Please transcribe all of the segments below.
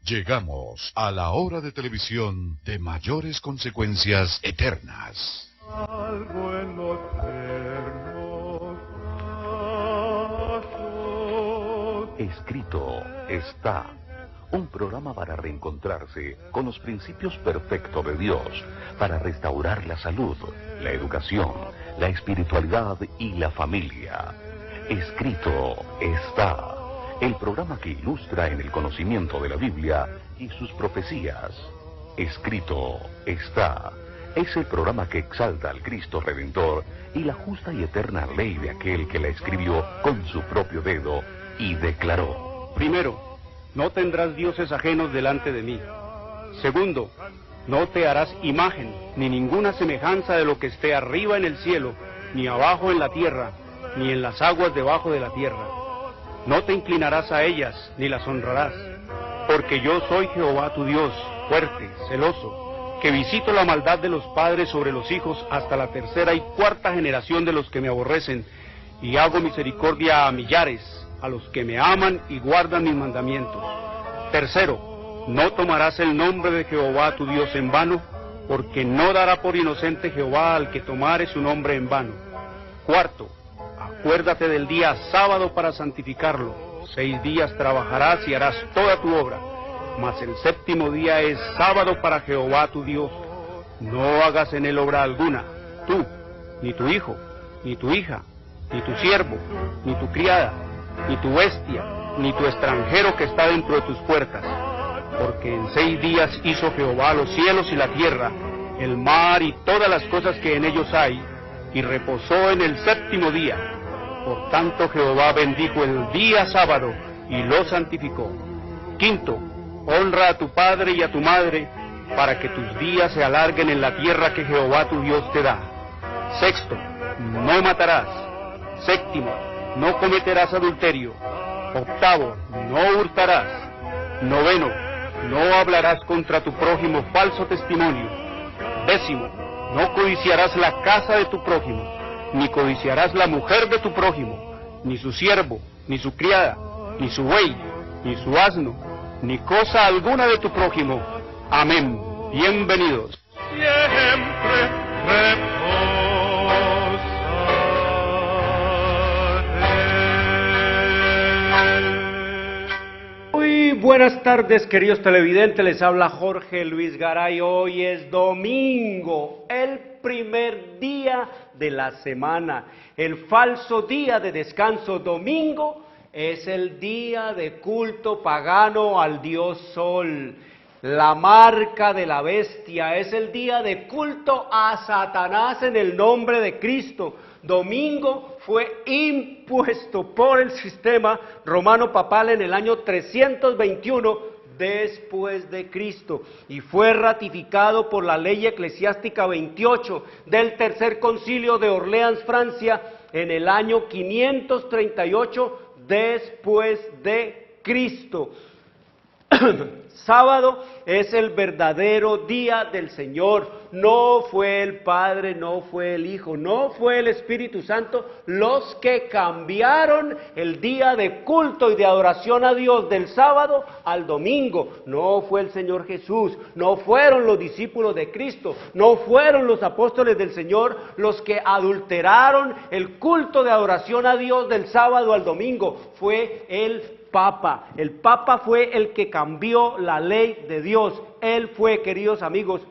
Llegamos a la hora de televisión de mayores consecuencias eternas. Algo en los eternos brazos. Escrito está. Un programa para reencontrarse con los principios perfectos de Dios, para restaurar la salud, la educación, la espiritualidad y la familia. Escrito está. El programa que ilustra en el conocimiento de la Biblia y sus profecías. Escrito está. Es el programa que exalta al Cristo Redentor y la justa y eterna ley de aquel que la escribió con su propio dedo y declaró. Primero, no tendrás dioses ajenos delante de mí. Segundo, no te harás imagen, ni ninguna semejanza de lo que esté arriba en el cielo, ni abajo en la tierra, ni en las aguas debajo de la tierra. No te inclinarás a ellas, ni las honrarás, porque yo soy Jehová tu Dios, fuerte, celoso, que visito la maldad de los padres sobre los hijos hasta la tercera y cuarta generación de los que me aborrecen, y hago misericordia a millares, a los que me aman y guardan mis mandamientos. Tercero, no tomarás el nombre de Jehová tu Dios en vano, porque no dará por inocente Jehová al que tomare su nombre en vano. Cuarto, acuérdate del día sábado para santificarlo. 6 días trabajarás y harás toda tu obra, mas el séptimo día es sábado para Jehová tu Dios. No hagas en él obra alguna, tú, ni tu hijo, ni tu hija, ni tu siervo, ni tu criada, ni tu bestia, ni tu extranjero que está dentro de tus puertas. Porque en 6 días hizo Jehová los cielos y la tierra, el mar y todas las cosas que en ellos hay, y reposó en el séptimo día. Por tanto Jehová bendijo el día sábado y lo santificó. Quinto, honra a tu padre y a tu madre, para que tus días se alarguen en la tierra que Jehová tu Dios te da. Sexto, no matarás. Séptimo, no cometerás adulterio. Octavo, no hurtarás. Noveno, no hablarás contra tu prójimo falso testimonio. Décimo, no codiciarás la casa de tu prójimo, ni codiciarás la mujer de tu prójimo, ni su siervo, ni su criada, ni su buey, ni su asno, ni cosa alguna de tu prójimo. Amén. Bienvenidos. Siempre reposaré. Muy buenas tardes, queridos televidentes, les habla Jorge Luis Garay. Hoy es domingo, el primer día de la semana, el falso día de descanso. Domingo es el día de culto pagano al dios Sol, la marca de la bestia. Es el día de culto a Satanás en el nombre de Cristo. Domingo fue impuesto por el sistema romano papal en el año 321 después de Cristo, y fue ratificado por la ley eclesiástica 28 del Tercer Concilio de Orleans, Francia, en el año 538 después de Cristo. Sábado es el verdadero día del Señor. No fue el Padre, no fue el Hijo, no fue el Espíritu Santo los que cambiaron el día de culto y de adoración a Dios del sábado al domingo. No fue el Señor Jesús, no fueron los discípulos de Cristo, no fueron los apóstoles del Señor los que adulteraron el culto de adoración a Dios del sábado al domingo. Fue el Papa. El Papa fue el que cambió la ley de Dios. Él fue, queridos amigos,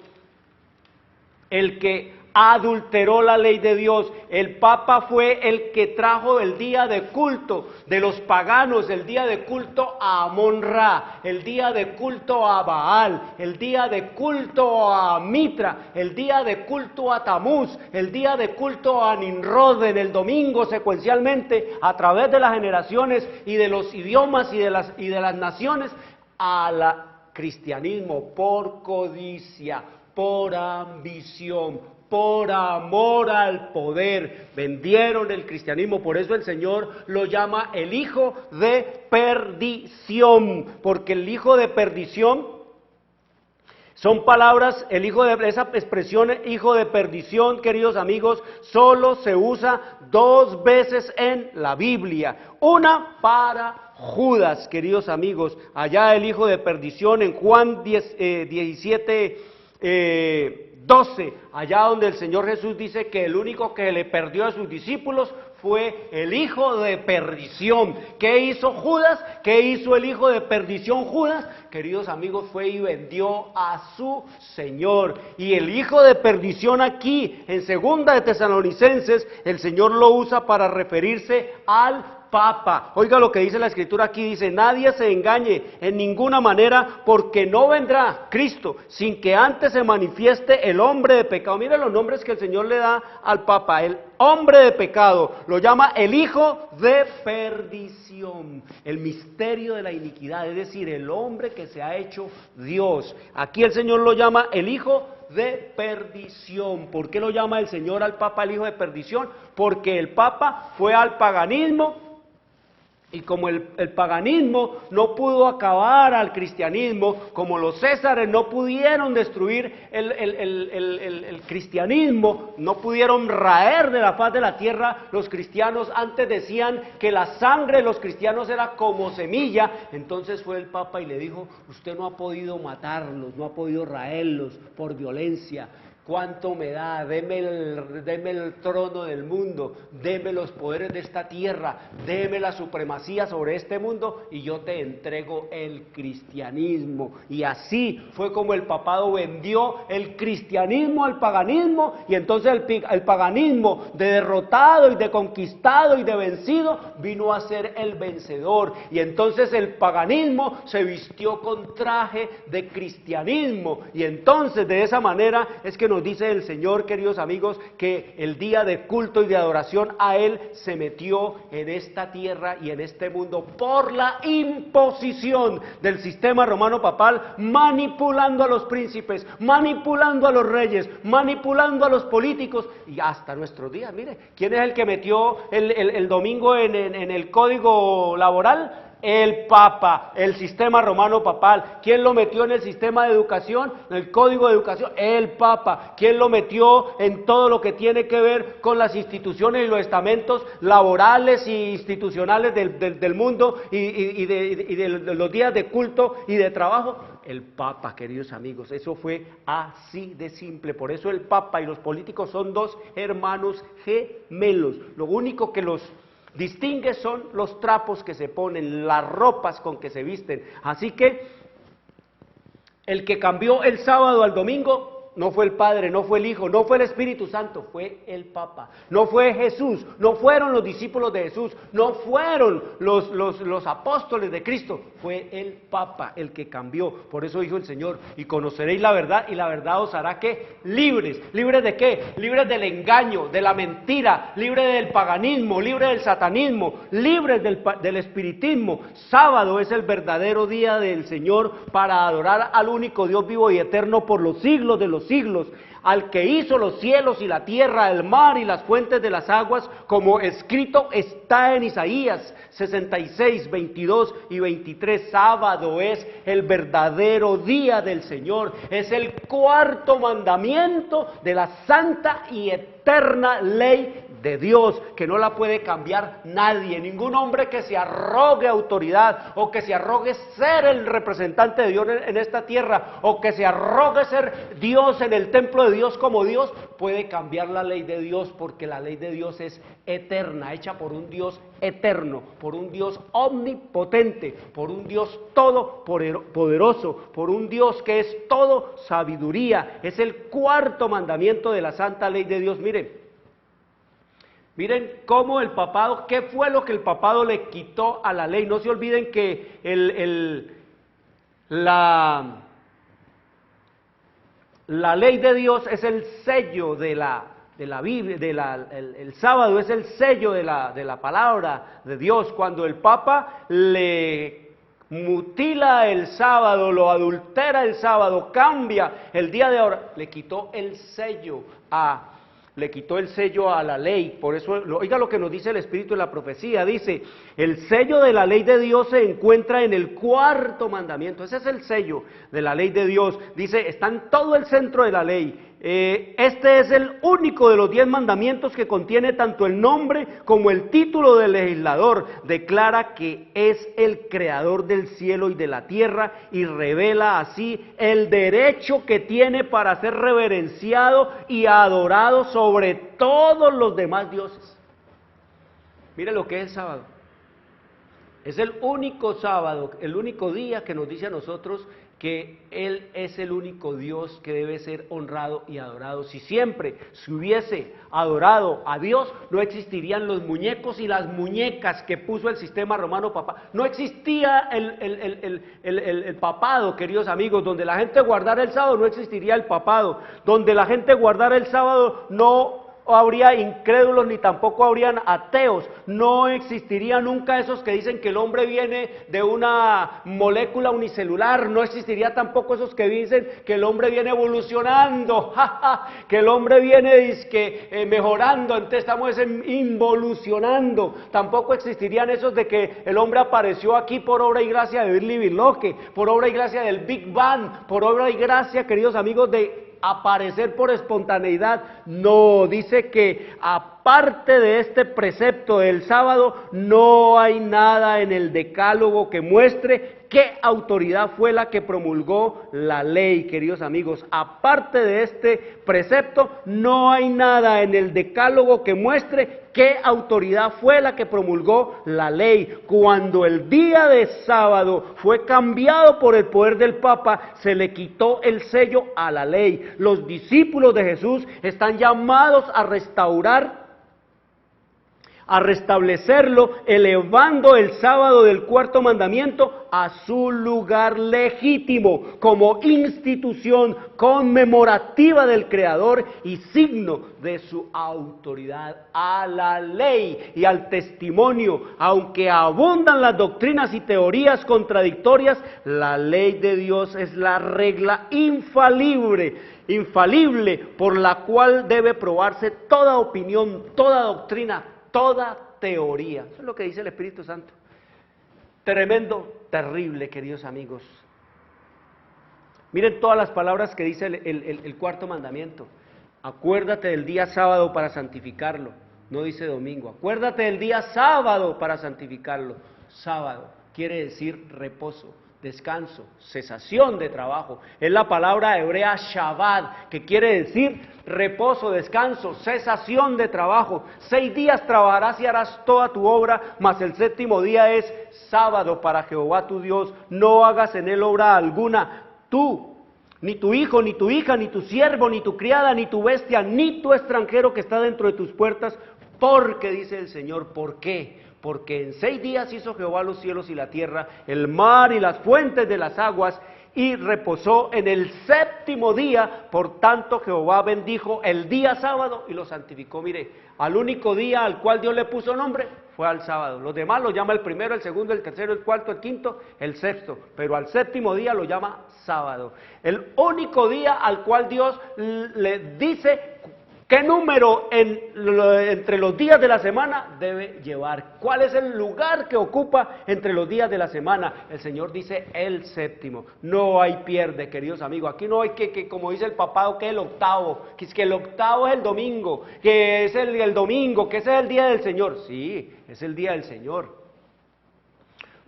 el que adulteró la ley de Dios. El Papa fue el que trajo el día de culto de los paganos, el día de culto a Amon-Ra, el día de culto a Baal, el día de culto a Mitra, el día de culto a Tamuz, el día de culto a Nimrod, en el domingo secuencialmente, a través de las generaciones y de los idiomas y de las naciones, al cristianismo por codicia, por ambición, por amor al poder, vendieron el cristianismo. Por eso el Señor lo llama el hijo de perdición, porque el hijo de perdición Son palabras, esa expresión hijo de perdición, queridos amigos, solo se usa 2 veces en la Biblia. Una para Judas, queridos amigos, allá el hijo de perdición en Juan 17, 12, allá donde el Señor Jesús dice que el único que le perdió a sus discípulos fue el hijo de perdición. ¿Qué hizo Judas? ¿Qué hizo el hijo de perdición Judas? Queridos amigos, fue y vendió a su Señor. Y el hijo de perdición aquí, en 2 de Tesalonicenses, el Señor lo usa para referirse al Papa. Oiga lo que dice la Escritura aquí, dice: nadie se engañe en ninguna manera, porque no vendrá Cristo sin que antes se manifieste el hombre de pecado. Mira los nombres que el Señor le da al Papa: el hombre de pecado, lo llama el hijo de perdición, el misterio de la iniquidad, es decir, el hombre que se ha hecho Dios. Aquí el Señor lo llama el hijo de perdición. ¿Por qué lo llama el Señor al Papa el hijo de perdición? Porque el Papa fue al paganismo, y como el paganismo no pudo acabar al cristianismo, como los césares no pudieron destruir el cristianismo, no pudieron raer de la faz de la tierra, los cristianos antes decían que la sangre de los cristianos era como semilla. Entonces fue el Papa y le dijo: usted no ha podido matarlos, no ha podido raerlos por violencia. ¿Cuánto me da? Deme el trono del mundo, deme los poderes de esta tierra, deme la supremacía sobre este mundo y yo te entrego el cristianismo. Y así fue como el papado vendió el cristianismo al paganismo, y entonces el paganismo, de derrotado y de conquistado y de vencido, vino a ser el vencedor. Y entonces el paganismo se vistió con traje de cristianismo, y entonces de esa manera es que nos dice el Señor, queridos amigos, que el día de culto y de adoración a Él se metió en esta tierra y en este mundo por la imposición del sistema romano papal, manipulando a los príncipes, manipulando a los reyes, manipulando a los políticos, y hasta nuestros días. Mire, ¿quién es el que metió el domingo en el código laboral? El Papa, el sistema romano papal. ¿Quién lo metió en el sistema de educación, en el código de educación? El Papa. ¿Quién lo metió en todo lo que tiene que ver con las instituciones y los estamentos laborales e institucionales del mundo y de los días de culto y de trabajo? El Papa, queridos amigos. Eso fue así de simple. Por eso el Papa y los políticos son 2 hermanos gemelos. Lo único que los distingue son los trapos que se ponen, las ropas con que se visten. Así que el que cambió el sábado al domingo no fue el Padre, no fue el Hijo, no fue el Espíritu Santo, fue el Papa. No fue Jesús, no fueron los discípulos de Jesús, no fueron los apóstoles de Cristo, fue el Papa el que cambió. Por eso dijo el Señor: y conoceréis la verdad, y la verdad os hará ¿qué? Libres. ¿Libres de qué? Libres del engaño, de la mentira, libres del paganismo, libres del satanismo, libres del espiritismo. Sábado es el verdadero día del Señor para adorar al único Dios vivo y eterno por los siglos de los siglos, al que hizo los cielos y la tierra, el mar y las fuentes de las aguas, como escrito está en Isaías 66, 22 y 23. Sábado es el verdadero día del Señor, es el 4º mandamiento de la santa y eterna ley de Dios, que no la puede cambiar nadie, ningún hombre que se arrogue autoridad, o que se arrogue ser el representante de Dios en esta tierra, o que se arrogue ser Dios en el templo de Dios como Dios, puede cambiar la ley de Dios, porque la ley de Dios es eterna, hecha por un Dios eterno, por un Dios omnipotente, por un Dios todopoderoso, por un Dios que es todo sabiduría. Es el 4º mandamiento de la santa ley de Dios. Miren cómo el papado, qué fue lo que el papado le quitó a la ley. No se olviden que la ley de Dios es el sello de la Biblia, el sábado es el sello de la palabra de Dios. Cuando el Papa le mutila el sábado, lo adultera el sábado, cambia el día de ahora, le quitó el sello a la ley. Por eso, oiga lo que nos dice el Espíritu de la profecía, dice: El sello de la ley de Dios se encuentra en el cuarto mandamiento. Ese es el sello de la ley de Dios. Dice, está en todo el centro de la ley. Este es el único de los 10 mandamientos que contiene tanto el nombre como el título del legislador. Declara que es el creador del cielo y de la tierra y revela así el derecho que tiene para ser reverenciado y adorado sobre todos los demás dioses. Mire lo que es el sábado. Es el único sábado, el único día que nos dice a nosotros que Él es el único Dios que debe ser honrado y adorado. Si siempre se hubiese adorado a Dios, no existirían los muñecos y las muñecas que puso el sistema romano papal. No existía el papado, queridos amigos. Donde la gente guardara el sábado, no existiría el papado. Donde la gente guardara el sábado, no habría incrédulos ni tampoco habrían ateos. No existiría nunca esos que dicen que el hombre viene de una molécula unicelular. No existiría tampoco esos que dicen que el hombre viene evolucionando, que el hombre viene mejorando, entonces estamos involucionando. Tampoco existirían esos de que el hombre apareció aquí por obra y gracia de Birli Birloque, por obra y gracia del Big Bang, por obra y gracia, queridos amigos, de aparecer por espontaneidad. No, dice que aparte de este precepto del sábado, no hay nada en el decálogo que muestre qué autoridad fue la que promulgó la ley, queridos amigos. Aparte de este precepto, no hay nada en el decálogo que muestre qué autoridad fue la que promulgó la ley. Cuando el día de sábado fue cambiado por el poder del Papa, se le quitó el sello a la ley. Los discípulos de Jesús están llamados a restablecerlo, elevando el sábado del cuarto mandamiento a su lugar legítimo, como institución conmemorativa del Creador y signo de su autoridad. A la ley y al testimonio, aunque abundan las doctrinas y teorías contradictorias, la ley de Dios es la regla infalible por la cual debe probarse toda opinión, toda doctrina, toda teoría. Eso es lo que dice el Espíritu Santo. Tremendo, terrible, queridos amigos. Miren todas las palabras que dice el cuarto mandamiento. Acuérdate del día sábado para santificarlo. No dice domingo. Acuérdate del día sábado para santificarlo. Sábado quiere decir reposo, descanso, cesación de trabajo. Es la palabra hebrea Shabbat, que quiere decir reposo, descanso, cesación de trabajo. 6 días trabajarás y harás toda tu obra, mas el séptimo día es sábado para Jehová tu Dios. No hagas en él obra alguna, tú, ni tu hijo, ni tu hija, ni tu siervo, ni tu criada, ni tu bestia, ni tu extranjero que está dentro de tus puertas, porque dice el Señor. ¿Por qué? Porque en 6 días hizo Jehová los cielos y la tierra, el mar y las fuentes de las aguas, y reposó en el séptimo día. Por tanto Jehová bendijo el día sábado y lo santificó. Mire, al único día al cual Dios le puso nombre fue al sábado. Los demás lo llama el primero, el segundo, el tercero, el cuarto, el quinto, el sexto, pero al séptimo día lo llama sábado. El único día al cual Dios le dice ¿qué número entre los días de la semana debe llevar? ¿Cuál es el lugar que ocupa entre los días de la semana? El Señor dice el séptimo. No hay pierde, queridos amigos. Aquí no hay que como dice el papado, que el octavo, que es que el octavo es el domingo, que es el domingo, que ese es el día del Señor. Sí, es el día del Señor.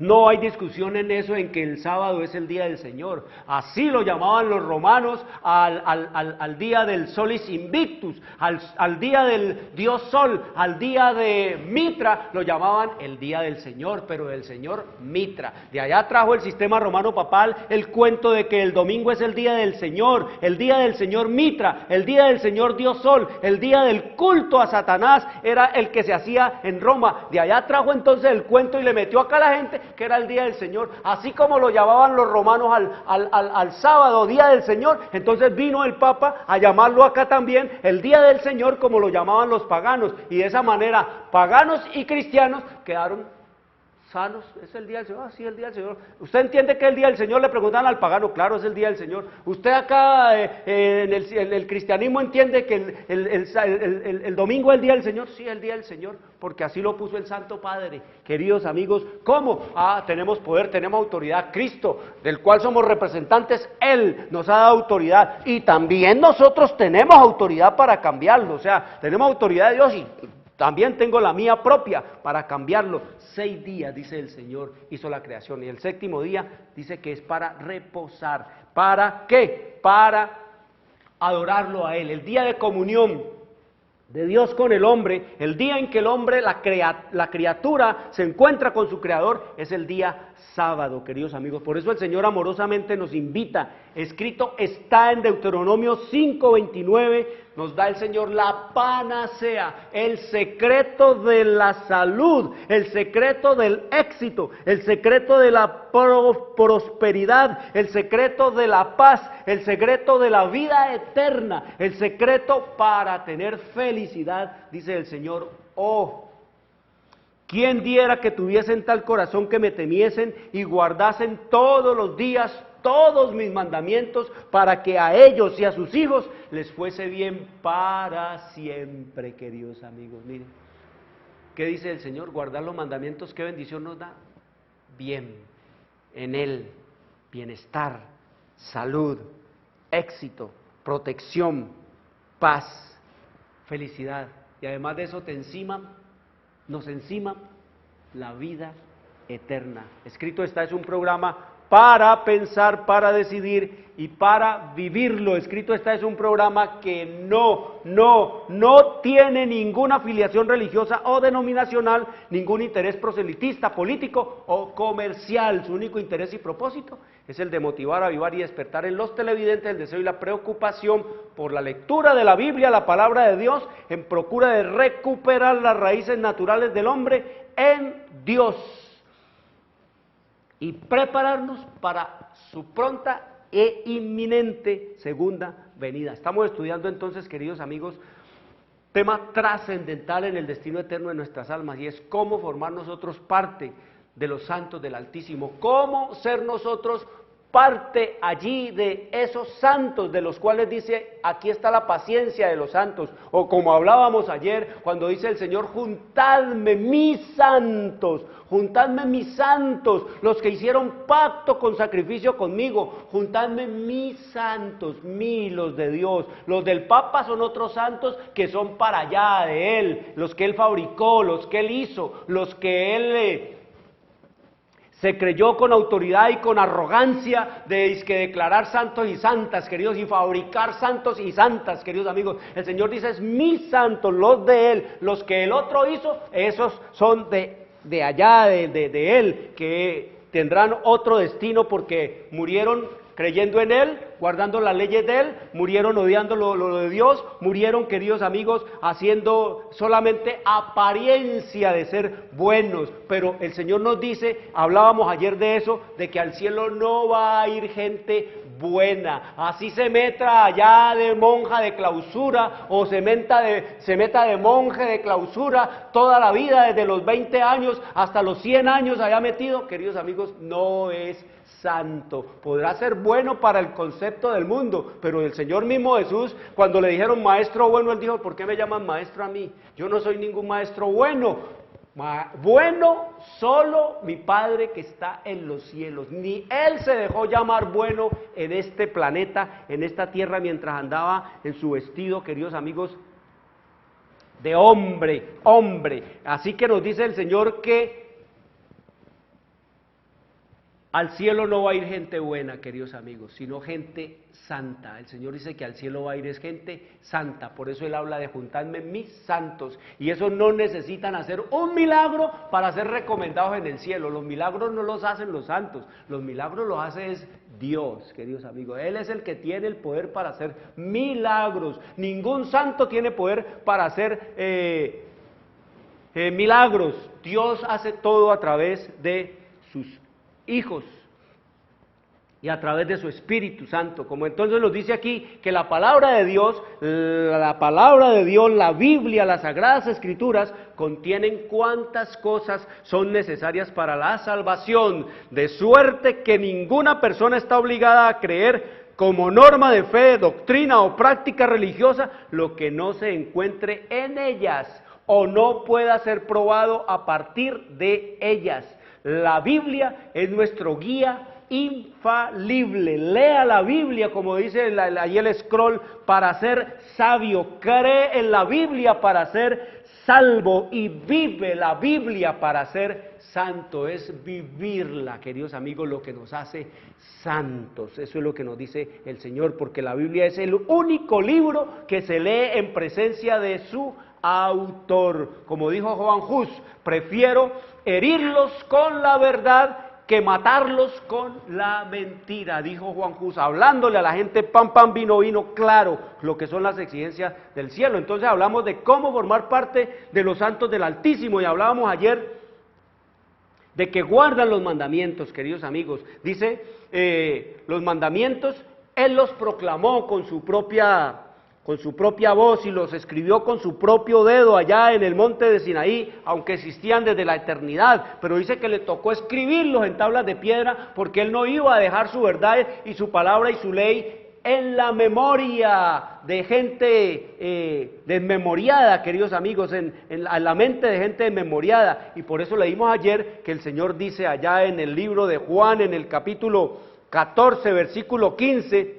No hay discusión en eso, en que el sábado es el día del Señor. Así lo llamaban los romanos al día del Solis Invictus, al día del Dios Sol, al día de Mitra, lo llamaban el día del Señor, pero del Señor Mitra. De allá trajo el sistema romano papal el cuento de que el domingo es el día del Señor Mitra, el día del Señor Dios Sol, el día del culto a Satanás era el que se hacía en Roma. De allá trajo entonces el cuento y le metió acá a la gente que era el día del Señor, así como lo llamaban los romanos al sábado, día del Señor. Entonces vino el Papa a llamarlo acá también el día del Señor, como lo llamaban los paganos, y de esa manera paganos y cristianos quedaron sanos, es el día del Señor, sí, el día del Señor. ¿Usted entiende que es el día del Señor? Le preguntan al pagano, claro, es el día del Señor. ¿Usted acá en el cristianismo entiende que el domingo es el día del Señor? Sí, el día del Señor, porque así lo puso el Santo Padre. Queridos amigos, ¿cómo? Tenemos poder, tenemos autoridad. Cristo, del cual somos representantes, Él nos ha dado autoridad, y también nosotros tenemos autoridad para cambiarlo, o sea, tenemos autoridad de Dios y también tengo la mía propia para cambiarlo. 6 días, dice el Señor, hizo la creación, y el 7º día dice que es para reposar. ¿Para qué? Para adorarlo a Él, el día de comunión de Dios con el hombre, el día en que el hombre, la criatura, se encuentra con su Creador, es el día sábado, queridos amigos. Por eso el Señor amorosamente nos invita. Escrito está en Deuteronomio 5:29, nos da el Señor la panacea, el secreto de la salud, el secreto del éxito, el secreto de la prosperidad, el secreto de la paz, el secreto de la vida eterna, el secreto para tener felicidad, dice el Señor. ¿Quién diera que tuviesen tal corazón que me temiesen y guardasen todos los días todos mis mandamientos, para que a ellos y a sus hijos les fuese bien para siempre, queridos amigos? Miren, ¿qué dice el Señor? Guardar los mandamientos, ¿qué bendición nos da? Bien, en Él, bienestar, salud, éxito, protección, paz, felicidad, y además de eso nos encima la vida eterna. Escrito está, es un programa para pensar, para decidir y para vivirlo. Escrito está, es un programa que no tiene ninguna afiliación religiosa o denominacional, ningún interés proselitista, político o comercial. Su único interés y propósito es el de motivar, avivar y despertar en los televidentes el deseo y la preocupación por la lectura de la Biblia, la palabra de Dios, en procura de recuperar las raíces naturales del hombre en Dios y prepararnos para su pronta e inminente segunda venida. Estamos estudiando entonces, queridos amigos, tema trascendental en el destino eterno de nuestras almas, y es cómo formar nosotros parte de los santos del Altísimo, cómo ser nosotros parte allí de esos santos de los cuales dice, aquí está la paciencia de los santos, o como hablábamos ayer, cuando dice el Señor, juntadme mis santos, los que hicieron pacto con sacrificio conmigo, juntadme mis santos, los de Dios. Los del Papa son otros santos que son para allá de Él, los que Él fabricó, los que Él hizo, los que Él se creyó con autoridad y con arrogancia de declarar santos y santas, queridos, y fabricar santos y santas, queridos amigos. El Señor dice, es mis santos, los de Él, los que el otro hizo, esos son de allá, de Él, que tendrán otro destino porque murieron creyendo en Él, guardando las leyes de Él, murieron odiando lo de Dios, murieron, queridos amigos, haciendo solamente apariencia de ser buenos. Pero el Señor nos dice, hablábamos ayer de eso, de que al cielo no va a ir gente buena, así se meta allá de monja de clausura, o se meta de monje de clausura toda la vida, desde los 20 años hasta los 100 años allá metido, queridos amigos, no es santo. Podrá ser bueno para el concepto del mundo, pero el Señor mismo Jesús, cuando le dijeron maestro bueno, Él dijo, ¿por qué me llaman maestro a mí? Yo no soy ningún maestro bueno. Bueno solo mi Padre que está en los cielos. Ni Él se dejó llamar bueno en este planeta, en esta tierra, mientras andaba en su vestido, queridos amigos, de hombre. Así que nos dice el Señor que al cielo no va a ir gente buena, queridos amigos, sino gente santa. El Señor dice que al cielo va a ir es gente santa, por eso Él habla de juntarme mis santos, y eso no necesitan hacer un milagro para ser recomendados en el cielo. Los milagros no los hacen los santos, los milagros los hace es Dios, queridos amigos. Él es el que tiene el poder para hacer milagros. Ningún santo tiene poder para hacer milagros. Dios hace todo a través de sus hijos. y a través de su Espíritu Santo, como entonces nos dice aquí que la palabra de Dios, la Biblia, las Sagradas Escrituras, contienen cuántas cosas son necesarias para la salvación, de suerte que ninguna persona está obligada a creer como norma de fe, doctrina o práctica religiosa lo que no se encuentre en ellas o no pueda ser probado a partir de ellas. La Biblia es nuestro guía infalible. Lea la Biblia, como dice ahí el scroll, para ser sabio. Cree en la Biblia para ser salvo y vive la Biblia para ser santo. Es vivirla, queridos amigos, lo que nos hace santos. Eso es lo que nos dice el Señor, porque la Biblia es el único libro que se lee en presencia de su autor. Como dijo Juan Hus, prefiero herirlos con la verdad que matarlos con la mentira, dijo Juan Hus, hablándole a la gente pan, pan, vino, vino, claro, lo que son las exigencias del cielo. Entonces hablamos de cómo formar parte de los santos del Altísimo, y hablábamos ayer de que guardan los mandamientos, queridos amigos. Dice, los mandamientos, Él los proclamó con su propia voz y los escribió con su propio dedo allá en el monte de Sinaí, aunque existían desde la eternidad, pero dice que le tocó escribirlos en tablas de piedra porque Él no iba a dejar su verdad y su palabra y su ley en la memoria de gente desmemoriada, queridos amigos, en la mente de gente desmemoriada. Y por eso leímos ayer que el Señor dice allá en el libro de Juan, en el capítulo 14, versículo 15,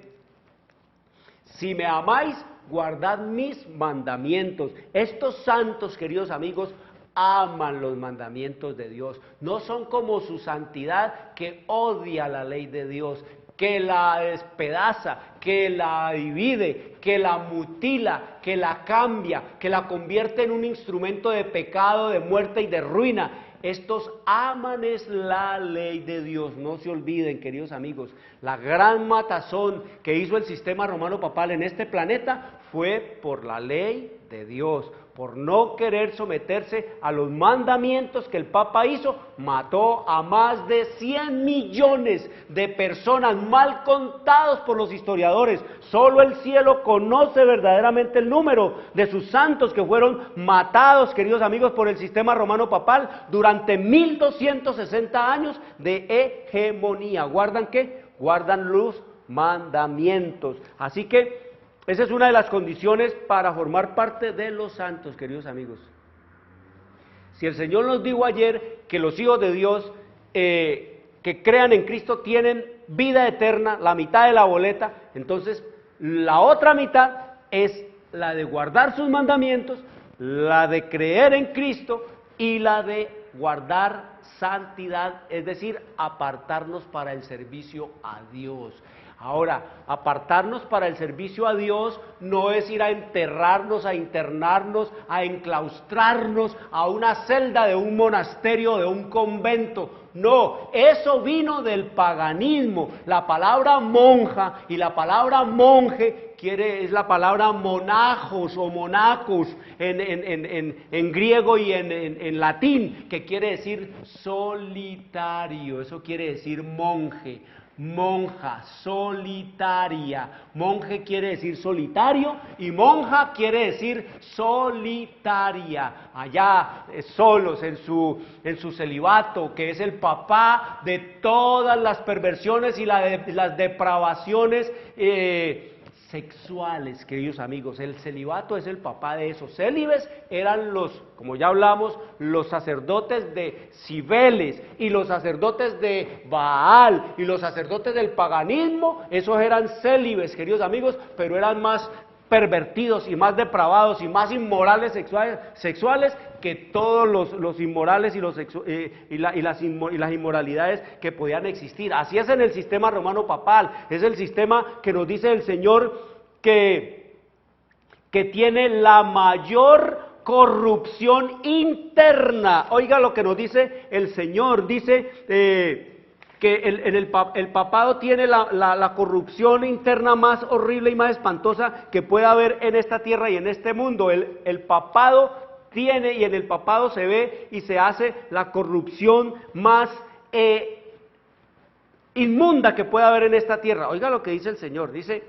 si me amáis, guardad mis mandamientos. Estos santos, queridos amigos, aman los mandamientos de Dios. No son como su santidad, que odia la ley de Dios, que la despedaza, que la divide, que la mutila, que la cambia, que la convierte en un instrumento de pecado, de muerte y de ruina. Estos aman es la ley de Dios. No se olviden, queridos amigos, la gran matazón que hizo el sistema romano papal en este planeta fue por la ley de Dios, por no querer someterse a los mandamientos que el Papa hizo. Mató a más de 100 millones de personas, mal contados por los historiadores. Solo el cielo conoce verdaderamente el número de sus santos que fueron matados, queridos amigos, por el sistema romano papal durante 1260 años de hegemonía. ¿Guardan qué? Guardan los mandamientos. Así que esa es una de las condiciones para formar parte de los santos, queridos amigos. Si el Señor nos dijo ayer que los hijos de Dios que crean en Cristo tienen vida eterna, la mitad de la boleta, entonces la otra mitad es la de guardar sus mandamientos, la de creer en Cristo y la de guardar santidad, es decir, apartarnos para el servicio a Dios. Ahora, apartarnos para el servicio a Dios no es ir a enterrarnos, a internarnos, a enclaustrarnos a una celda de un monasterio, de un convento. No, eso vino del paganismo. La palabra monja y la palabra monje es la palabra monajos o monacos en griego y en latín, que quiere decir solitario. Eso quiere decir monje. Monja, solitaria. Monje quiere decir solitario y monja quiere decir solitaria. Allá solos en su celibato, que es el papá de todas las perversiones y las depravaciones sexuales, queridos amigos. El celibato es el papá de esos. Célibes eran como ya hablamos, los sacerdotes de Cibeles y los sacerdotes de Baal y los sacerdotes del paganismo. Esos eran célibes, queridos amigos, pero eran más pervertidos y más depravados y más inmorales sexuales que todos los inmorales y las inmoralidades que podían existir. Así es en el sistema romano papal. Es el sistema que nos dice el Señor que tiene la mayor corrupción interna. Oiga lo que nos dice el Señor. Dice que el papado tiene la corrupción interna más horrible y más espantosa que pueda haber en esta tierra y en este mundo. El papado tiene, y en el papado se ve y se hace la corrupción más inmunda que pueda haber en esta tierra. Oiga lo que dice el Señor, dice,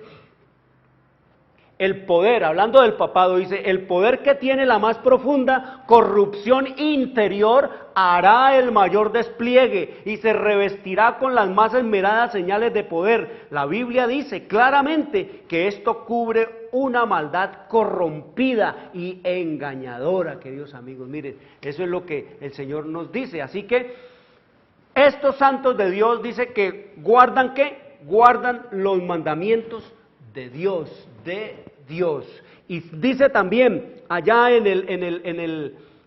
el poder, hablando del papado, dice, el poder que tiene la más profunda corrupción interior hará el mayor despliegue y se revestirá con las más esmeradas señales de poder. La Biblia dice claramente que esto cubre una maldad corrompida y engañadora, queridos amigos. Miren, eso es lo que el Señor nos dice. Así que estos santos de Dios dice que guardan ¿qué? Guardan los mandamientos de Dios, Y dice también allá en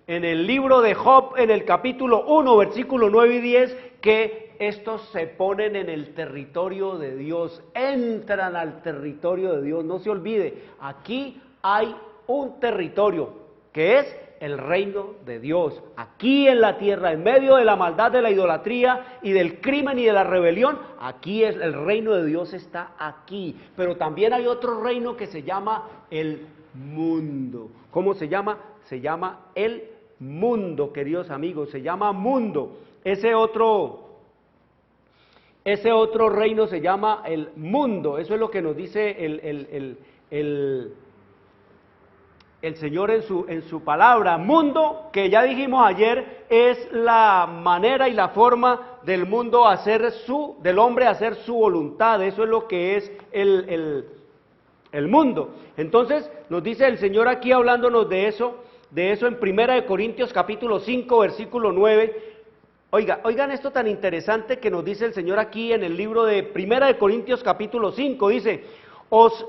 el libro de Job, en el capítulo 1, versículo 9 y 10, que estos se ponen en el territorio de Dios, entran al territorio de Dios. No se olvide, aquí hay un territorio que es el reino de Dios, aquí en la tierra, en medio de la maldad, de la idolatría y del crimen y de la rebelión, aquí es el reino de Dios, está aquí. Pero también hay otro reino que se llama el mundo. ¿Cómo se llama? Se llama el mundo, queridos amigos, se llama mundo. Ese otro reino se llama el mundo. Eso es lo que nos dice el Señor en su palabra. Mundo, que ya dijimos ayer, es la manera y la forma del mundo del hombre hacer su voluntad. Eso es lo que es el mundo. Entonces, nos dice el Señor aquí hablándonos de eso en 1 Corintios capítulo 5, versículo 9. Oigan esto tan interesante que nos dice el Señor aquí en el libro de 1 Corintios capítulo 5, dice, os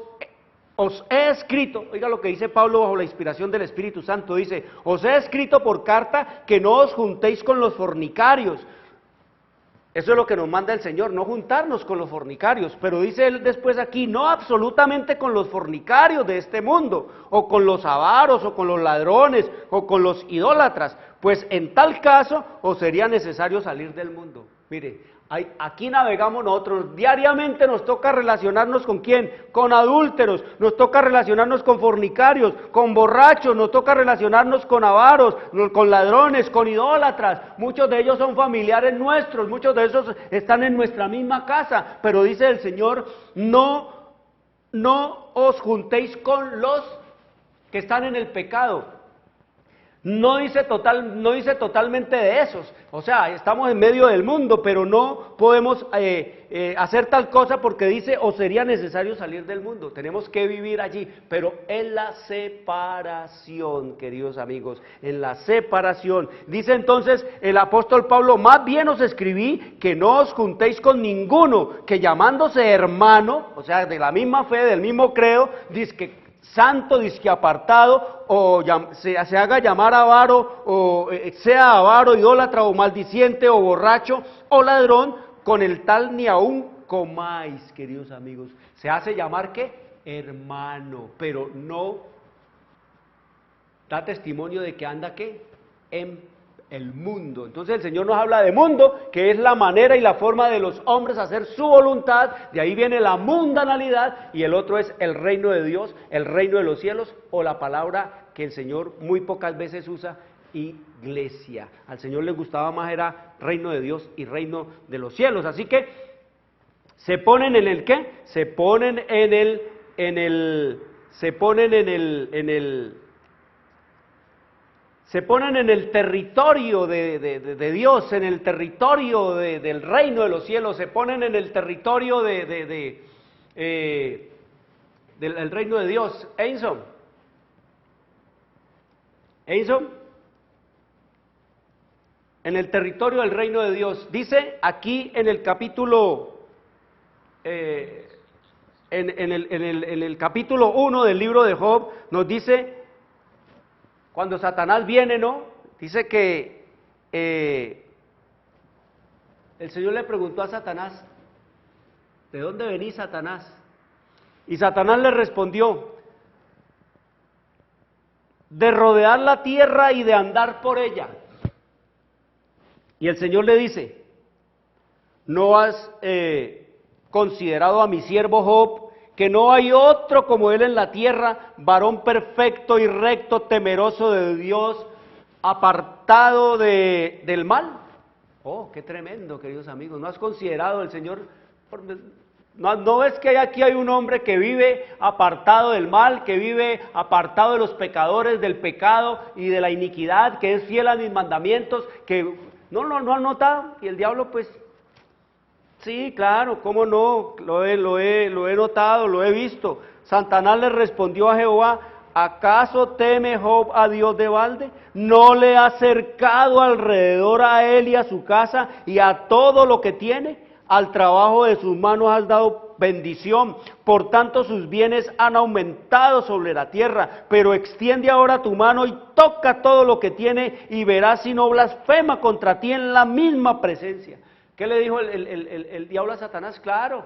he escrito, oiga lo que dice Pablo bajo la inspiración del Espíritu Santo, dice, os he escrito por carta que no os juntéis con los fornicarios. Eso es lo que nos manda el Señor, no juntarnos con los fornicarios, pero dice él después aquí, no absolutamente con los fornicarios de este mundo, o con los avaros, o con los ladrones, o con los idólatras, pues en tal caso os sería necesario salir del mundo. Mire, aquí navegamos nosotros, diariamente nos toca relacionarnos con ¿quién? Con adúlteros, nos toca relacionarnos con fornicarios, con borrachos, nos toca relacionarnos con avaros, con ladrones, con idólatras. Muchos de ellos son familiares nuestros, muchos de esos están en nuestra misma casa, pero dice el Señor, no os juntéis con los que están en el pecado. No dice totalmente de esos, o sea, estamos en medio del mundo, pero no podemos hacer tal cosa porque dice, o sería necesario salir del mundo, tenemos que vivir allí, pero en la separación, queridos amigos, en la separación. Dice entonces el apóstol Pablo, más bien os escribí que no os juntéis con ninguno, que llamándose hermano, o sea, de la misma fe, del mismo credo, dice que santo, disque apartado, o se haga llamar avaro, o sea avaro, idólatra, o maldiciente, o borracho, o ladrón, con el tal ni aún comáis, queridos amigos. Se hace llamar, ¿qué? Hermano, pero no da testimonio de que anda, ¿qué? En el mundo. Entonces el Señor nos habla de mundo, que es la manera y la forma de los hombres hacer su voluntad, de ahí viene la mundanalidad, y el otro es el reino de Dios, el reino de los cielos, o la palabra que el Señor muy pocas veces usa, iglesia. Al Señor le gustaba más era reino de Dios y reino de los cielos. Así que se ponen en el ¿qué? Se ponen en el territorio de Dios, en el territorio del reino de los cielos, se ponen en el territorio del reino de Dios. Einson, en el territorio del reino de Dios. Dice aquí en el capítulo, en el capítulo 1 del libro de Job, nos dice, cuando Satanás viene, ¿no? Dice que el Señor le preguntó a Satanás, ¿de dónde venís, Satanás? Y Satanás le respondió, de rodear la tierra y de andar por ella. Y el Señor le dice, ¿no has considerado a mi siervo Job, que no hay otro como él en la tierra, varón perfecto y recto, temeroso de Dios, apartado del mal? Oh, qué tremendo, queridos amigos. ¿No has considerado el Señor? ¿No ves que aquí hay un hombre que vive apartado del mal, que vive apartado de los pecadores, del pecado y de la iniquidad, que es fiel a mis mandamientos, que no han notado? Y el diablo, pues, sí, claro, cómo no, lo he notado, lo he visto. Satanás le respondió a Jehová: ¿acaso teme Job a Dios de balde? ¿No le ha cercado alrededor a él y a su casa y a todo lo que tiene? Al trabajo de sus manos has dado bendición, por tanto sus bienes han aumentado sobre la tierra. Pero extiende ahora tu mano y toca todo lo que tiene, y verás si no blasfema contra ti en la misma presencia. ¿Qué le dijo el diablo a Satanás? Claro,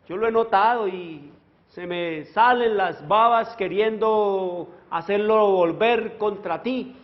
yo lo he notado y se me salen las babas queriendo hacerlo volver contra ti.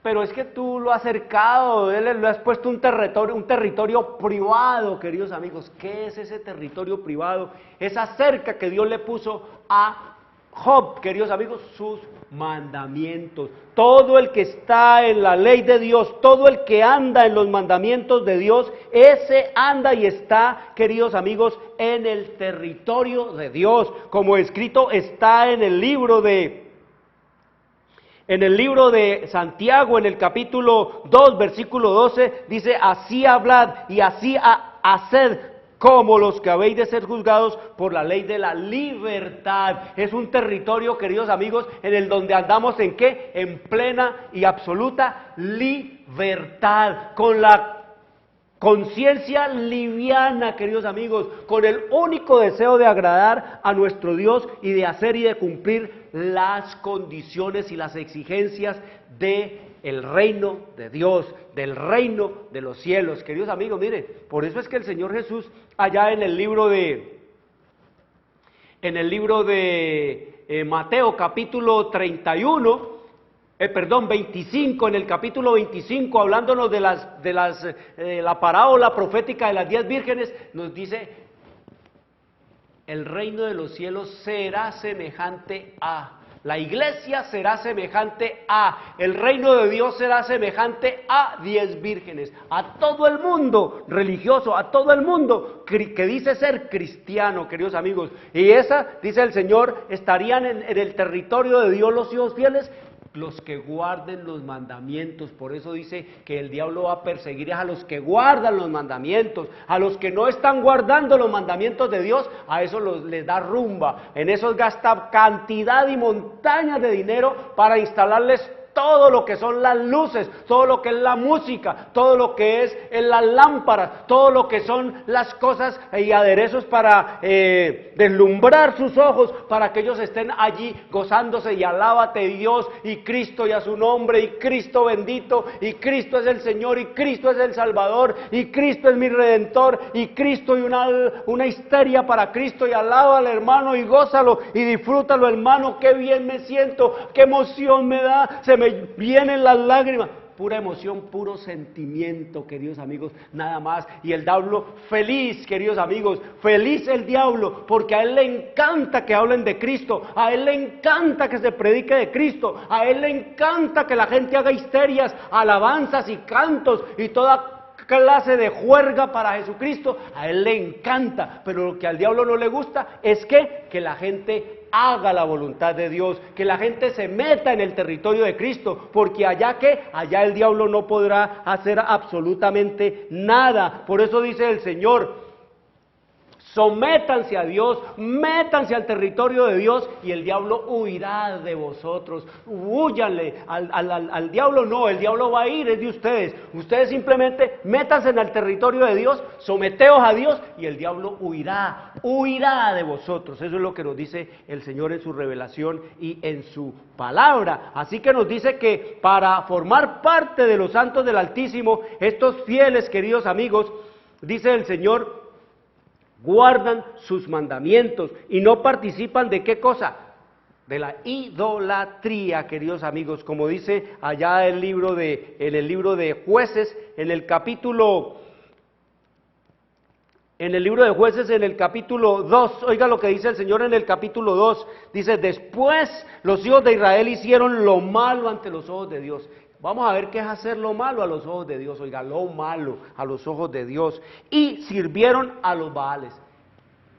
Pero es que tú lo has cercado, le has puesto un territorio privado, queridos amigos. ¿Qué es ese territorio privado? Esa cerca que Dios le puso a Job, queridos amigos, sus mandamientos. Todo el que está en la ley de Dios, todo el que anda en los mandamientos de Dios, ese anda y está, queridos amigos, en el territorio de Dios, como escrito está en el libro de Santiago, en el capítulo 2, versículo 12, dice: así hablad y así haced, como los que habéis de ser juzgados por la ley de la libertad. Es un territorio, queridos amigos, en el donde andamos, ¿en qué? En plena y absoluta libertad, con la conciencia liviana, queridos amigos, con el único deseo de agradar a nuestro Dios y de hacer y de cumplir las condiciones y las exigencias del reino de Dios, del reino de los cielos. Queridos amigos, miren, por eso es que el Señor Jesús, allá en el libro de Mateo capítulo 25, en el capítulo 25, hablándonos de la parábola profética de las 10 vírgenes, nos dice: el reino de los cielos será semejante a, la iglesia será semejante a, el reino de Dios será semejante a 10 vírgenes, a todo el mundo religioso, a todo el mundo que dice ser cristiano, queridos amigos. Y esa, dice el Señor, estarían en el territorio de Dios los hijos fieles, los que guarden los mandamientos. Por eso dice que el diablo va a perseguir a los que guardan los mandamientos. A los que no están guardando los mandamientos de Dios, a eso les da rumba. En esos gasta cantidad y montañas de dinero para instalarles todo lo que son las luces, todo lo que es la música, todo lo que es las lámparas, todo lo que son las cosas y aderezos para deslumbrar sus ojos, para que ellos estén allí gozándose y alábate Dios y Cristo y a su nombre y Cristo bendito y Cristo es el Señor y Cristo es el Salvador y Cristo es mi Redentor y Cristo y una histeria para Cristo y alábalo, hermano, y gózalo y disfrútalo, hermano. Qué bien me siento, qué emoción me da, se me vienen las lágrimas, pura emoción, puro sentimiento, queridos amigos, nada más. Y el diablo feliz, queridos amigos, feliz el diablo, porque a él le encanta que hablen de Cristo, a él le encanta que se predique de Cristo, a él le encanta que la gente haga histerias, alabanzas y cantos y toda clase de juerga para Jesucristo. A él le encanta, pero lo que al diablo no le gusta es que la gente haga la voluntad de Dios, que la gente se meta en el territorio de Cristo, porque allá el diablo no podrá hacer absolutamente nada. Por eso dice el Señor: sométanse a Dios, métanse al territorio de Dios y el diablo huirá de vosotros. Húyanle, al diablo no, el diablo va a ir, es de ustedes. Ustedes simplemente métanse en el territorio de Dios, someteos a Dios y el diablo huirá de vosotros. Eso es lo que nos dice el Señor en su revelación y en su palabra. Así que nos dice que para formar parte de los santos del Altísimo, estos fieles, queridos amigos, dice el Señor, guardan sus mandamientos y no participan de ¿qué cosa? De la idolatría, queridos amigos, como dice allá en el libro de Jueces, en el libro de Jueces, en el capítulo 2, oiga lo que dice el Señor en el capítulo 2, dice: después los hijos de Israel hicieron lo malo ante los ojos de Dios. Vamos a ver qué es hacer lo malo a los ojos de Dios, oiga, lo malo a los ojos de Dios. Y sirvieron a los Baales.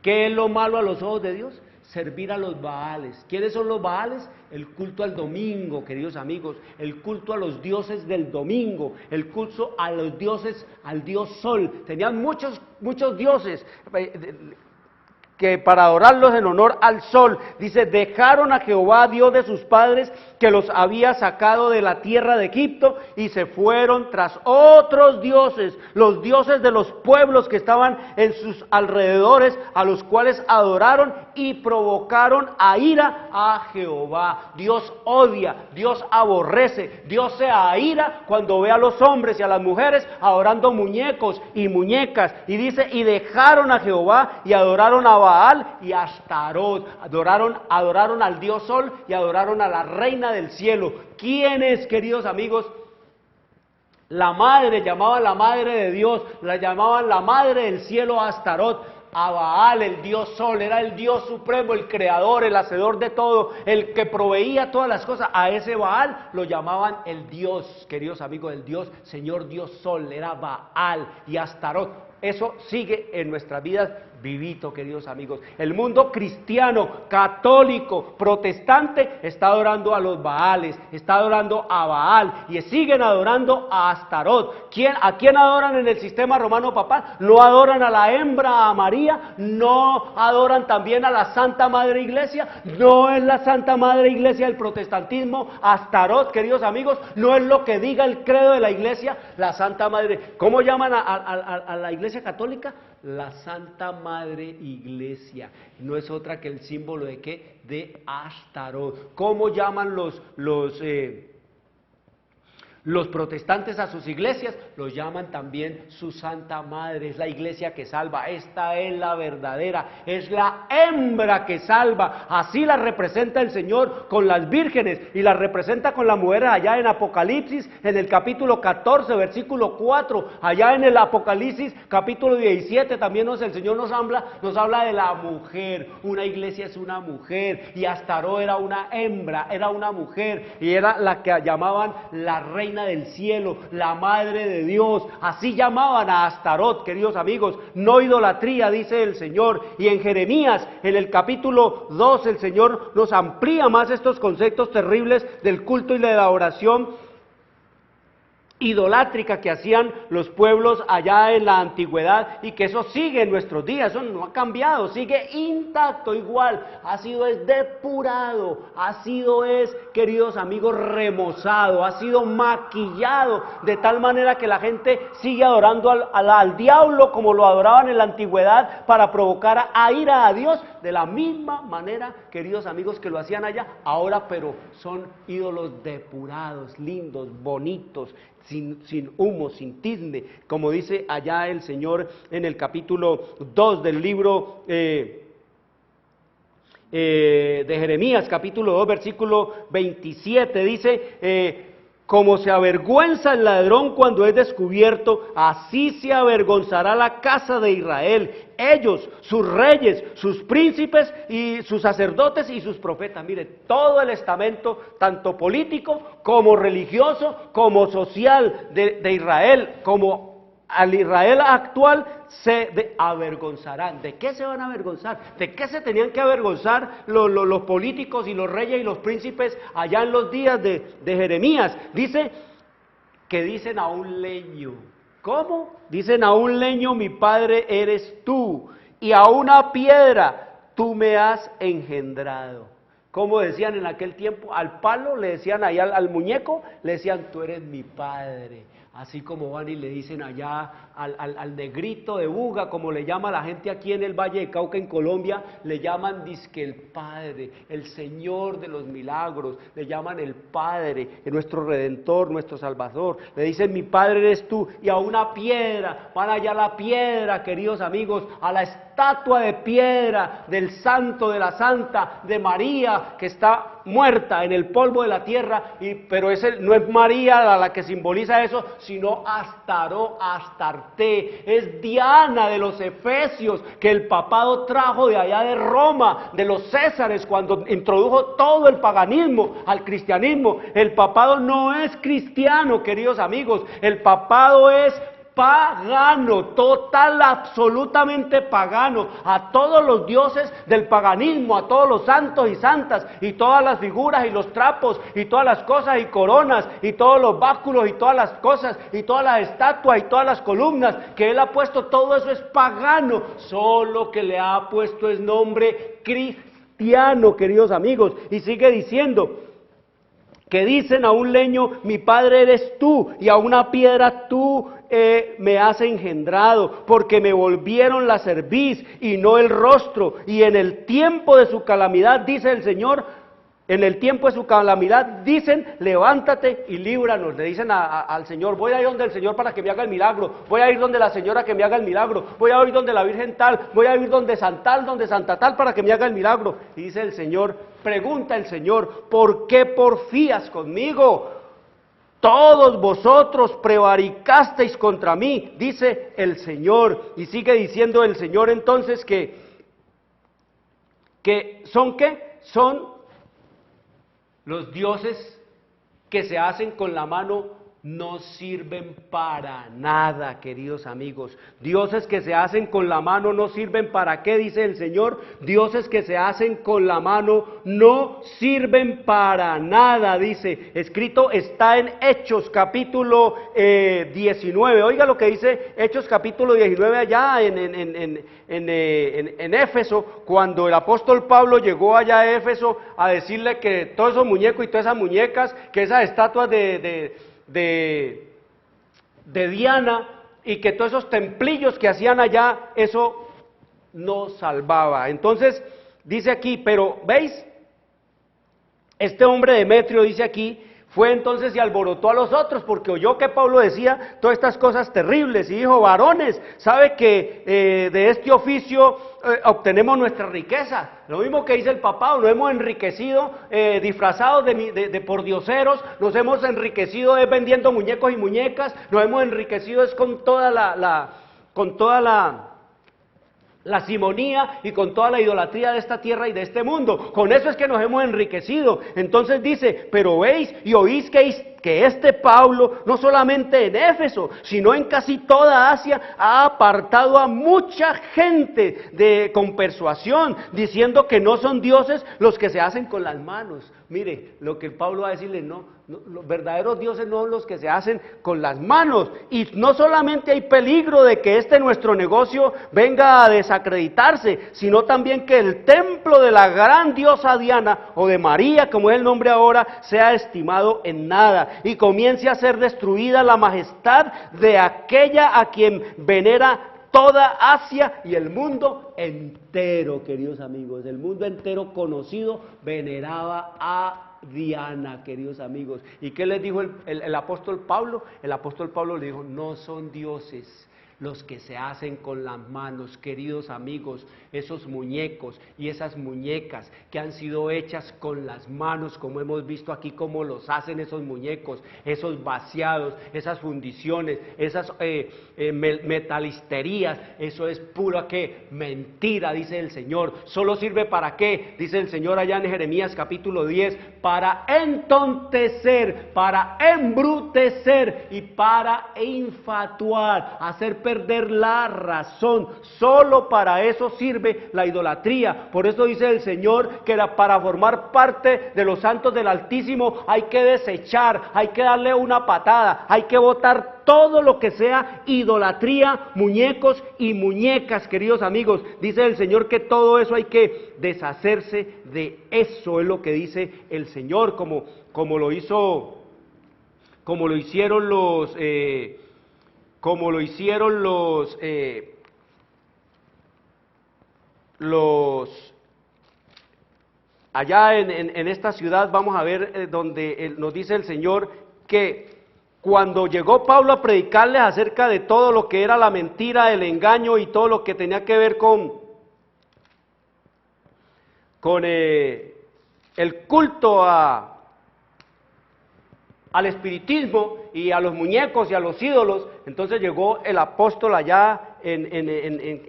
¿Qué es lo malo a los ojos de Dios? Servir a los Baales. ¿Quiénes son los Baales? El culto al domingo, queridos amigos, el culto a los dioses del domingo, el culto a los dioses, al dios Sol. Tenían muchos dioses que para adorarlos en honor al sol. Dice, dejaron a Jehová, Dios de sus padres, que los había sacado de la tierra de Egipto, y se fueron tras otros dioses, los dioses de los pueblos que estaban en sus alrededores, a los cuales adoraron y provocaron a ira a Jehová. Dios odia, Dios aborrece, Dios se aira cuando ve a los hombres y a las mujeres adorando muñecos y muñecas, y dice, y dejaron a Jehová y adoraron a Baal y a Astarot, adoraron al dios Sol y adoraron a la reina del cielo. ¿Quiénes, queridos amigos? La madre, llamaban la madre de Dios, la llamaban la madre del cielo a Astarot. A Baal, el dios Sol, era el dios supremo, el creador, el hacedor de todo, el que proveía todas las cosas. A ese Baal lo llamaban el dios, queridos amigos, el dios, Señor Dios Sol, era Baal y Astarot. Eso sigue en nuestras vidas vivito, queridos amigos. El mundo cristiano, católico, protestante, está adorando a los Baales, está adorando a Baal y siguen adorando a Astarot. ¿A quién adoran en el sistema romano papal? No adoran a la hembra, a María, no adoran también a la Santa Madre Iglesia, no es la Santa Madre Iglesia del protestantismo, Astarot, queridos amigos, no es lo que diga el credo de la Iglesia, la Santa Madre. ¿Cómo llaman a la Iglesia católica? La Santa Madre Iglesia, no es otra que el símbolo de ¿qué? De Astarot. ¿Cómo llaman los protestantes a sus iglesias? Los llaman también su Santa Madre, es la iglesia que salva, esta es la verdadera, es la hembra que salva, así la representa el Señor con las vírgenes y la representa con las mujeres allá en Apocalipsis, en el capítulo 14, versículo 4, allá en el Apocalipsis, capítulo 17, también el Señor nos habla de la mujer, una iglesia es una mujer, y Astarot era una hembra, era una mujer, y era la que llamaban la reina del cielo, la madre de Dios, así llamaban a Astarot, queridos amigos, no idolatría, dice el Señor. Y en Jeremías, en el capítulo 2, el Señor nos amplía más estos conceptos terribles del culto y de la oración idolátrica que hacían los pueblos allá en la antigüedad, y que eso sigue en nuestros días, eso no ha cambiado, sigue intacto, igual, ha sido depurado, queridos amigos, remozado, ha sido maquillado, de tal manera que la gente sigue adorando al diablo como lo adoraban en la antigüedad para provocar a ira a Dios, de la misma manera, queridos amigos, que lo hacían allá, ahora pero son ídolos depurados, lindos, bonitos, sin humo, sin tizne, como dice allá el Señor en el capítulo 2 del libro de Jeremías, capítulo 2, versículo 27, dice, como se avergüenza el ladrón cuando es descubierto, así se avergonzará la casa de Israel, ellos, sus reyes, sus príncipes y sus sacerdotes y sus profetas. Mire, todo el estamento, tanto político como religioso, como social de Israel, como al Israel actual, se avergonzarán. ¿De qué se van a avergonzar? ¿De qué se tenían que avergonzar los políticos y los reyes y los príncipes allá en los días de Jeremías? Dice que dicen a un leño. ¿Cómo? Dicen a un leño, mi padre eres tú, y a una piedra tú me has engendrado. Como decían en aquel tiempo, al palo le decían allá al muñeco, le decían tú eres mi padre. Así como van y le dicen allá al negrito de Buga, como le llama la gente aquí en el Valle de Cauca, en Colombia, le llaman dizque el Padre, el Señor de los milagros, le llaman el Padre, nuestro Redentor, nuestro Salvador, le dicen mi Padre eres tú, y a una piedra, van allá a la piedra, queridos amigos, a la estatua de piedra del santo, de la santa, de María, que está muerta en el polvo de la tierra, pero no es María la que simboliza eso, sino Astarte, es Diana de los Efesios, que el papado trajo de allá de Roma, de los Césares, cuando introdujo todo el paganismo al cristianismo. El papado no es cristiano, queridos amigos, el papado es pagano, total, absolutamente pagano, a todos los dioses del paganismo, a todos los santos y santas, y todas las figuras y los trapos, y todas las cosas y coronas, y todos los báculos y todas las cosas, y todas las estatuas y todas las columnas que él ha puesto, todo eso es pagano, solo que le ha puesto el nombre cristiano, queridos amigos, y sigue diciendo, que dicen a un leño, mi padre eres tú, y a una piedra tú me has engendrado, porque me volvieron la cerviz y no el rostro, y en el tiempo de su calamidad, dice el Señor, en el tiempo de su calamidad, dicen, levántate y líbranos, le dicen al Señor, voy a ir donde el Señor para que me haga el milagro, voy a ir donde la señora que me haga el milagro, voy a ir donde la Virgen tal, voy a ir donde Santa tal para que me haga el milagro, y dice el Señor, pregunta el Señor, ¿por qué porfías conmigo? Todos vosotros prevaricasteis contra mí, dice el Señor, y sigue diciendo el Señor entonces que ¿son qué? Son los dioses que se hacen con la mano no sirven para nada, queridos amigos. Dioses que se hacen con la mano no sirven para qué, dice el Señor. Dioses que se hacen con la mano no sirven para nada, dice. Escrito está en Hechos capítulo 19. Oiga lo que dice Hechos capítulo 19 allá en Éfeso, cuando el apóstol Pablo llegó allá a Éfeso a decirle que todos esos muñecos y todas esas muñecas, que esas estatuas de Diana y que todos esos templillos que hacían allá, eso no salvaba. Entonces dice aquí, pero ¿veis? Este hombre Demetrio dice aquí, fue entonces y alborotó a los otros, porque oyó que Pablo decía todas estas cosas terribles, y dijo, varones, ¿sabe que de este oficio obtenemos nuestra riqueza? Lo mismo que dice el papado, nos hemos enriquecido disfrazados de pordioseros, nos hemos enriquecido vendiendo muñecos y muñecas, nos hemos enriquecido con toda la simonía y con toda la idolatría de esta tierra y de este mundo. Con eso es que nos hemos enriquecido. Entonces dice, pero veis y oís que este Pablo, no solamente en Éfeso, sino en casi toda Asia, ha apartado a mucha gente con persuasión, diciendo que no son dioses los que se hacen con las manos. Mire, lo que Pablo va a decirle, no, los verdaderos dioses no son los que se hacen con las manos, y no solamente hay peligro de que nuestro negocio venga a desacreditarse, sino también que el templo de la gran diosa Diana, o de María, como es el nombre ahora, sea estimado en nada, y comience a ser destruida la majestad de aquella a quien venera toda Asia y el mundo entero, queridos amigos. El mundo entero conocido veneraba a Diana, queridos amigos. ¿Y qué les dijo el apóstol Pablo? El apóstol Pablo le dijo, no son dioses los que se hacen con las manos, queridos amigos, esos muñecos y esas muñecas que han sido hechas con las manos, como hemos visto aquí cómo los hacen esos muñecos, esos vaciados, esas fundiciones, esas metalisterías, eso es pura ¿qué? Mentira, dice el Señor. ¿Solo sirve para qué? Dice el Señor allá en Jeremías capítulo 10, para entontecer, para embrutecer y para infatuar, hacer perder la razón. Solo para eso sirve la idolatría. Por eso dice el Señor que para formar parte de los santos del Altísimo hay que desechar, hay que darle una patada, hay que botar todo lo que sea idolatría, muñecos y muñecas, queridos amigos. Dice el Señor que todo eso hay que deshacerse de eso, es lo que dice el Señor, como lo hicieron los allá en esta ciudad. Vamos a ver donde nos dice el Señor que cuando llegó Pablo a predicarles acerca de todo lo que era la mentira, el engaño y todo lo que tenía que ver con el culto al espiritismo y a los muñecos y a los ídolos, entonces llegó el apóstol allá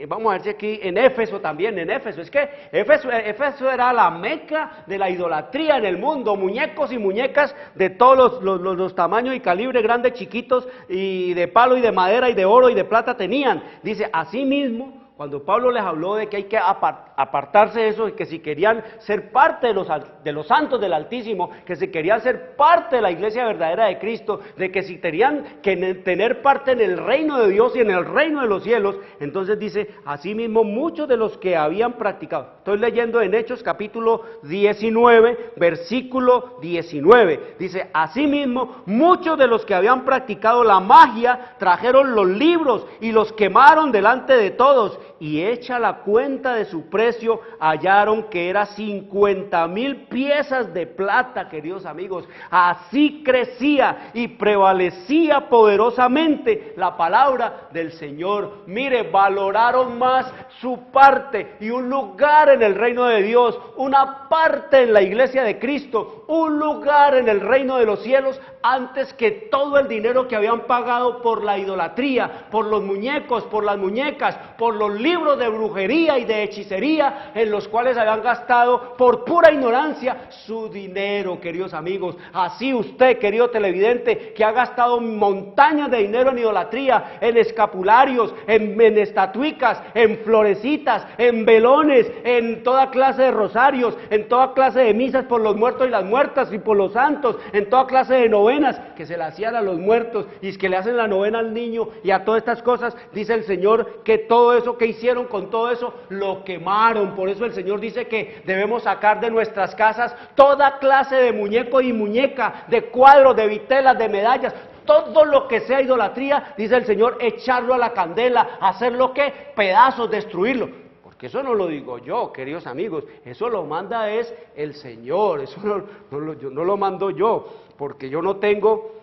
vamos a ver si aquí en Éfeso también, en Éfeso. Es que Éfeso era la meca de la idolatría en el mundo, muñecos y muñecas de todos los tamaños y calibre, grandes, chiquitos, y de palo y de madera y de oro y de plata tenían. Dice, así mismo, cuando Pablo les habló de que hay que apartarse de eso, y que si querían ser parte de los santos del Altísimo, que si querían ser parte de la iglesia verdadera de Cristo, de que si querían tener parte en el reino de Dios y en el reino de los cielos, entonces dice, asimismo muchos de los que habían practicado, estoy leyendo en Hechos capítulo 19, versículo 19, dice, asimismo muchos de los que habían practicado la magia, trajeron los libros y los quemaron delante de todos, y hecha la cuenta de su precio, hallaron que era 50,000 piezas de plata, queridos amigos. Así crecía y prevalecía poderosamente la palabra del Señor. Mire, valoraron más su parte y un lugar en el reino de Dios, una parte en la iglesia de Cristo, un lugar en el reino de los cielos, antes que todo el dinero que habían pagado por la idolatría, por los muñecos, por las muñecas, por los libros de brujería y de hechicería en los cuales habían gastado por pura ignorancia su dinero, queridos amigos. Así usted, querido televidente, que ha gastado montañas de dinero en idolatría, en escapularios, en estatuicas, en florecitas, en velones, en toda clase de rosarios, en toda clase de misas por los muertos y las muertas y por los santos, en toda clase de novenas que se le hacían a los muertos y que le hacen la novena al niño y a todas estas cosas, dice el Señor que todo eso que hicieron con todo eso lo quemaron. Por eso el Señor dice que debemos sacar de nuestras casas toda clase de muñeco y muñeca, de cuadros, de vitelas, de medallas, todo lo que sea idolatría, dice el Señor, echarlo a la candela, hacerlo que pedazos, destruirlo. Que eso no lo digo yo, queridos amigos, eso lo manda es el Señor, eso no lo mando yo, porque yo no tengo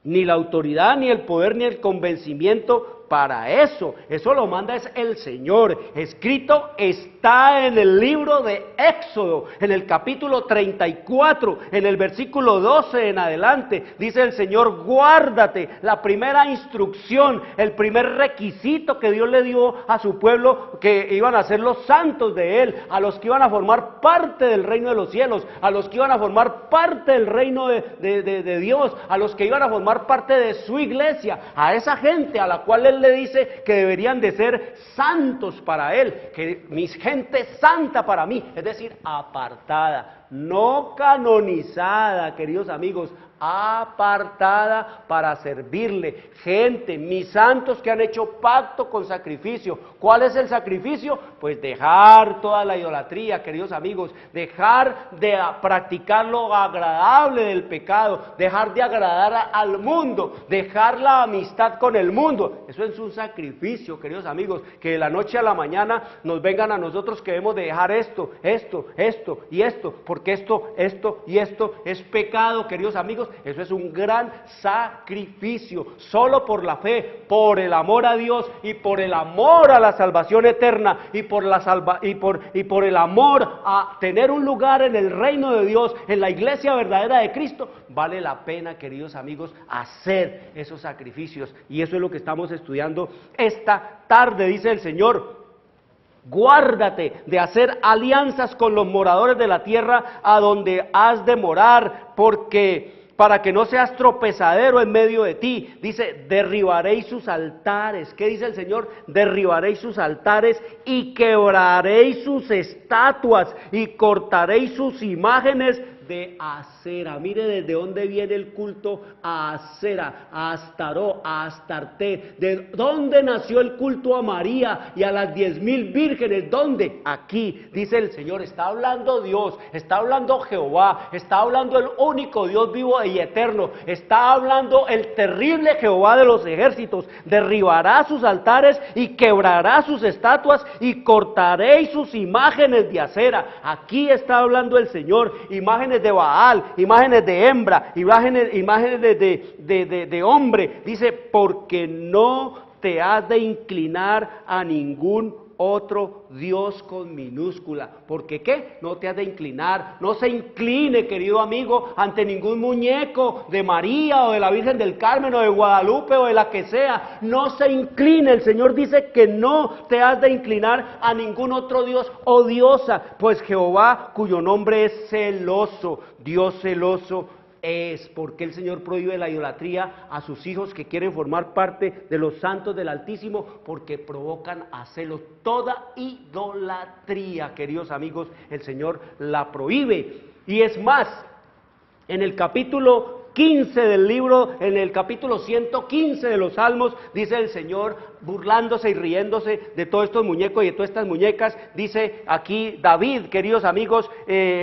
ni la autoridad, ni el poder, ni el convencimiento para eso lo manda es el Señor. Escrito está en el libro de Éxodo, en el capítulo 34, en el versículo 12 en adelante, dice el Señor, guárdate. La primera instrucción, el primer requisito que Dios le dio a su pueblo, que iban a ser los santos de Él, a los que iban a formar parte del reino de los cielos, a los que iban a formar parte del reino de Dios, a los que iban a formar parte de su iglesia, a esa gente a la cual Él le dice que deberían de ser santos para Él, que mi gente santa para mí, es decir, apartada, no canonizada, queridos amigos, apartada para servirle, gente, mis santos que han hecho pacto con sacrificio. ¿Cuál es el sacrificio? Pues dejar toda la idolatría, queridos amigos, dejar de practicar lo agradable del pecado, dejar de agradar al mundo, dejar la amistad con el mundo. Eso es un sacrificio, queridos amigos, que de la noche a la mañana nos vengan a nosotros que debemos de dejar esto y esto, porque esto y esto es pecado, queridos amigos. Eso es un gran sacrificio, solo por la fe, por el amor a Dios y por el amor a la salvación eterna y por el amor a tener un lugar en el reino de Dios, en la iglesia verdadera de Cristo. Vale la pena, queridos amigos, hacer esos sacrificios, y eso es lo que estamos estudiando esta tarde. Dice el Señor: guárdate de hacer alianzas con los moradores de la tierra a donde has de morar, para que no seas tropezadero en medio de ti. Dice, derribaréis sus altares. ¿Qué dice el Señor? Derribaréis sus altares y quebraréis sus estatuas y cortaréis sus imágenes de Acera. Mire desde dónde viene el culto a Acera, a Astaró, a Astarte. ¿De dónde nació el culto a María y a las 10,000 vírgenes? ¿Dónde? Aquí, dice el Señor. Está hablando Dios, está hablando Jehová, está hablando el único Dios vivo y eterno, está hablando el terrible Jehová de los ejércitos. Derribará sus altares y quebrará sus estatuas y cortaréis sus imágenes de Acera. Aquí está hablando el Señor, imágenes de Baal, imágenes de hembra, imágenes de hombre. Dice, porque no te has de inclinar a ningún otro Dios con minúscula. ¿Porque qué? No te has de inclinar, no se incline, querido amigo, ante ningún muñeco de María o de la Virgen del Carmen o de Guadalupe o de la que sea. No se incline, el Señor dice que no te has de inclinar a ningún otro Dios o diosa, pues Jehová, cuyo nombre es celoso, Dios celoso es, porque el Señor prohíbe la idolatría a sus hijos que quieren formar parte de los santos del Altísimo, porque provocan a celos. Toda idolatría, queridos amigos, el Señor la prohíbe. Y es más, en el capítulo 15 del libro, en el capítulo 115 de los Salmos, dice el Señor, burlándose y riéndose de todos estos muñecos y de todas estas muñecas, dice aquí David, queridos amigos,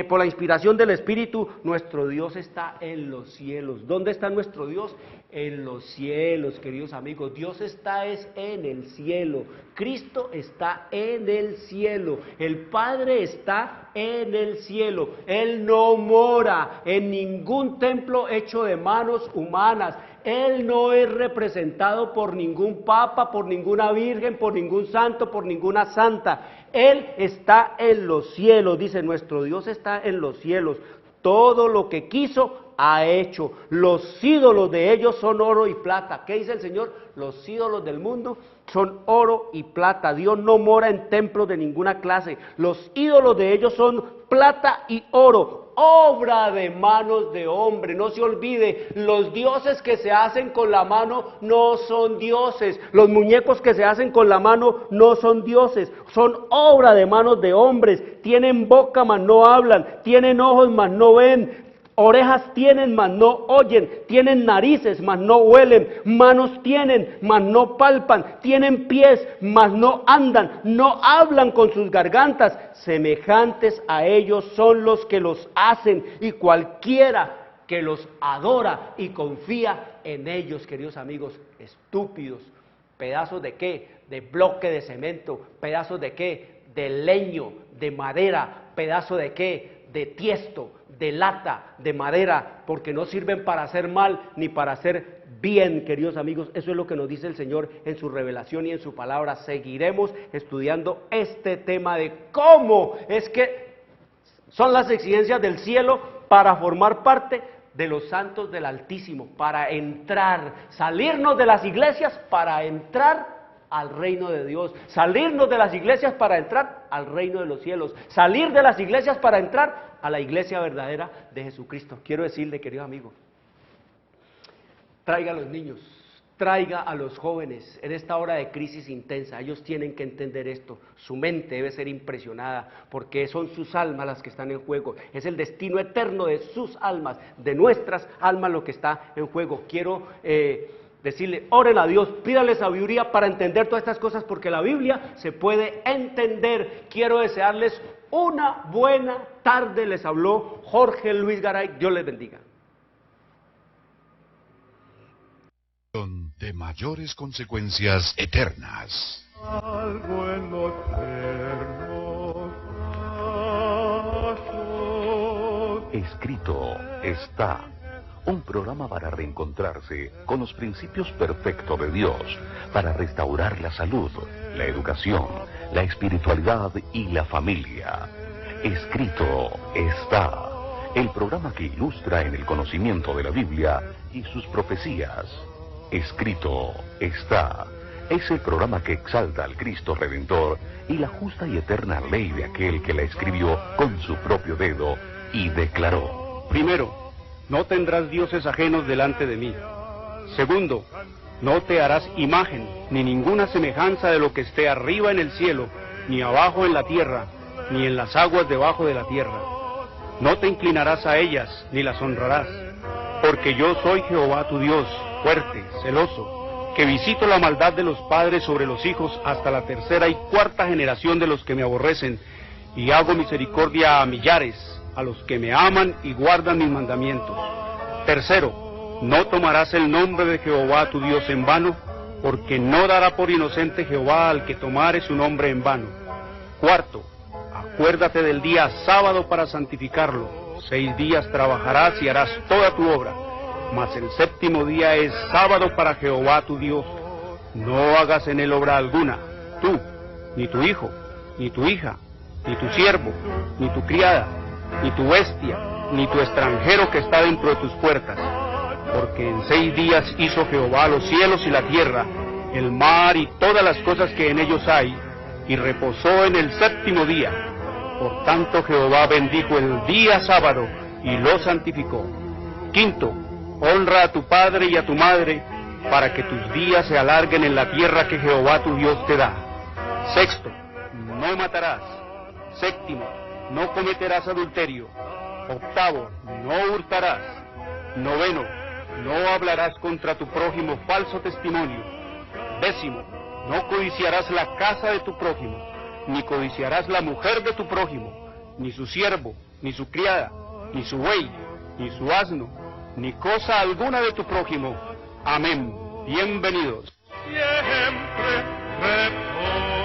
por la inspiración del Espíritu, nuestro Dios está en los cielos. ¿Dónde está nuestro Dios? En los cielos, queridos amigos. Dios está en el cielo, Cristo está en el cielo, el Padre está en el cielo. Él no mora en ningún templo hecho de manos humanas. Él no es representado por ningún papa, por ninguna virgen, por ningún santo, por ninguna santa. Él está en los cielos, dice, nuestro Dios está en los cielos. Todo lo que quiso ha hecho. Los ídolos de ellos son oro y plata. ¿Qué dice el Señor? Los ídolos del mundo son oro y plata. Dios no mora en templos de ninguna clase. Los ídolos de ellos son plata y oro, obra de manos de hombre. No se olvide, los dioses que se hacen con la mano no son dioses. Los muñecos que se hacen con la mano no son dioses. Son obra de manos de hombres. Tienen boca, mas no hablan. Tienen ojos, mas no ven. Orejas tienen, mas no oyen, tienen narices, mas no huelen, manos tienen, mas no palpan, tienen pies, mas no andan, no hablan con sus gargantas. Semejantes a ellos son los que los hacen, y cualquiera que los adora y confía en ellos, queridos amigos, estúpidos. ¿Pedazos de qué? De bloque de cemento. ¿Pedazos de qué? De leño, de madera. ¿Pedazos de qué? De tiesto, de lata, de madera, porque no sirven para hacer mal ni para hacer bien, queridos amigos. Eso es lo que nos dice el Señor en su revelación y en su palabra. Seguiremos estudiando este tema de cómo es que son las exigencias del cielo para formar parte de los santos del Altísimo, para entrar, salirnos de las iglesias para entrar al reino de Dios, salirnos de las iglesias para entrar al reino de los cielos, salir de las iglesias para entrar a la iglesia verdadera de Jesucristo. Quiero decirle, querido amigo, traiga a los niños, traiga a los jóvenes en esta hora de crisis intensa. Ellos tienen que entender esto, su mente debe ser impresionada, porque son sus almas las que están en juego, es el destino eterno de sus almas, de nuestras almas lo que está en juego. Quiero decirle, oren a Dios, pídale sabiduría para entender todas estas cosas, porque la Biblia se puede entender. Quiero desearles una buena tarde. Les habló Jorge Luis Garay. Dios les bendiga. De mayores consecuencias eternas. Algo en los eternos brazos. Escrito está. Un programa para reencontrarse con los principios perfectos de Dios, para restaurar la salud, la educación, la espiritualidad y la familia. Escrito está. El programa que ilustra en el conocimiento de la Biblia y sus profecías. Escrito está. Es el programa que exalta al Cristo Redentor y la justa y eterna ley de aquel que la escribió con su propio dedo y declaró. Primero, no tendrás dioses ajenos delante de mí. Segundo, no te harás imagen, ni ninguna semejanza de lo que esté arriba en el cielo, ni abajo en la tierra, ni en las aguas debajo de la tierra. No te inclinarás a ellas, ni las honrarás, porque yo soy Jehová tu Dios, fuerte, celoso, que visito la maldad de los padres sobre los hijos hasta la tercera y cuarta generación de los que me aborrecen, y hago misericordia a millares, a los que me aman y guardan mis mandamientos. Tercero, no tomarás el nombre de Jehová tu Dios en vano, porque no dará por inocente Jehová al que tomare su nombre en vano. Cuarto, acuérdate del día sábado para santificarlo. 6 días trabajarás y harás toda tu obra, mas el séptimo día es sábado para Jehová tu Dios. No hagas en él obra alguna, tú, ni tu hijo, ni tu hija, ni tu siervo, ni tu criada, ni tu bestia, ni tu extranjero que está dentro de tus puertas. Porque en 6 días hizo Jehová los cielos y la tierra, el mar y todas las cosas que en ellos hay, y reposó en el 7º día. Por tanto Jehová bendijo el día sábado y lo santificó. 5. Honra a tu padre y a tu madre, para que tus días se alarguen en la tierra que Jehová tu Dios te da. 6. No matarás. 7. No cometerás adulterio. 8. No hurtarás. 9. No hablarás contra tu prójimo falso testimonio. 10. No codiciarás la casa de tu prójimo, ni codiciarás la mujer de tu prójimo, ni su siervo, ni su criada, ni su buey, ni su asno, ni cosa alguna de tu prójimo. Amén. Bienvenidos. Siempre reposo.